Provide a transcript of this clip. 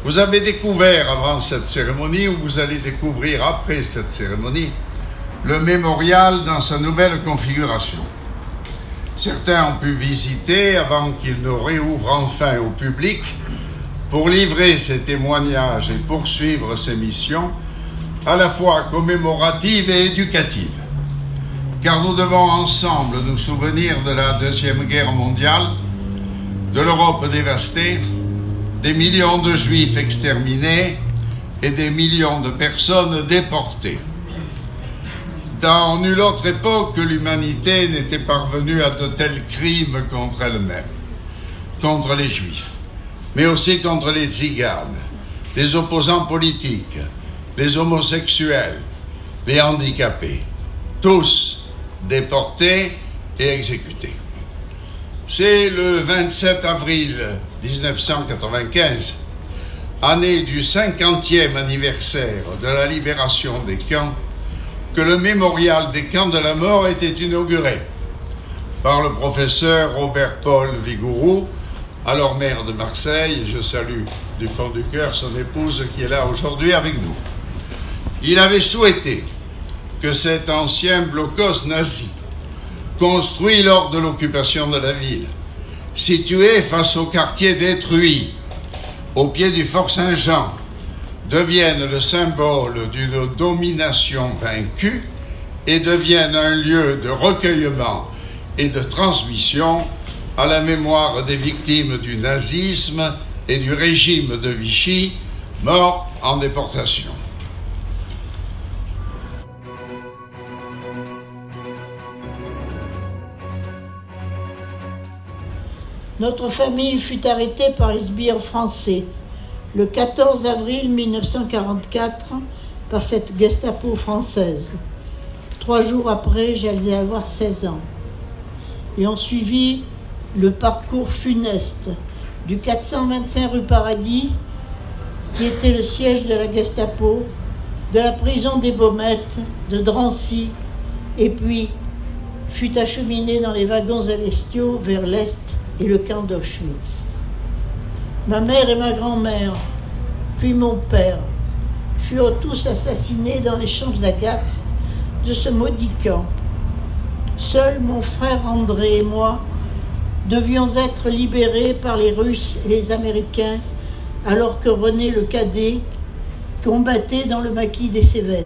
Vous avez découvert avant cette cérémonie, ou vous allez découvrir après cette cérémonie, le mémorial dans sa nouvelle configuration. Certains ont pu visiter avant qu'il ne réouvre enfin au public pour livrer ses témoignages et poursuivre ses missions à la fois commémoratives et éducatives. Car nous devons ensemble nous souvenir de la Deuxième Guerre mondiale, de l'Europe dévastée, des millions de Juifs exterminés et des millions de personnes déportées. Dans nulle autre époque, l'humanité n'était parvenue à de tels crimes contre elle-même, contre les Juifs, mais aussi contre les Tziganes, les opposants politiques, les homosexuels, les handicapés, tous déportés et exécutés. C'est le 27 avril 1995, année du 50e anniversaire de la libération des camps, que le mémorial des camps de la mort était inauguré par le professeur Robert-Paul Vigouroux, alors maire de Marseille. Je salue du fond du cœur son épouse qui est là aujourd'hui avec nous. Il avait souhaité que cet ancien blocos nazi, construit lors de l'occupation de la ville, situé face au quartier détruit, au pied du Fort Saint-Jean, devienne le symbole d'une domination vaincue et devienne un lieu de recueillement et de transmission à la mémoire des victimes du nazisme et du régime de Vichy, morts en déportation. Notre famille fut arrêtée par les sbires français le 14 avril 1944 par cette Gestapo française. 3 jours après, j'allais avoir 16 ans. Et on suivit le parcours funeste du 425 rue Paradis, qui était le siège de la Gestapo, de la prison des Baumettes, de Drancy, et puis fut acheminé dans les wagons Alestio vers l'Est et le camp d'Auschwitz. Ma mère et ma grand-mère, puis mon père, furent tous assassinés dans les champs d'Agats de ce maudit camp. Seuls mon frère André et moi devions être libérés par les Russes et les Américains, alors que René le cadet combattait dans le maquis des Cévennes.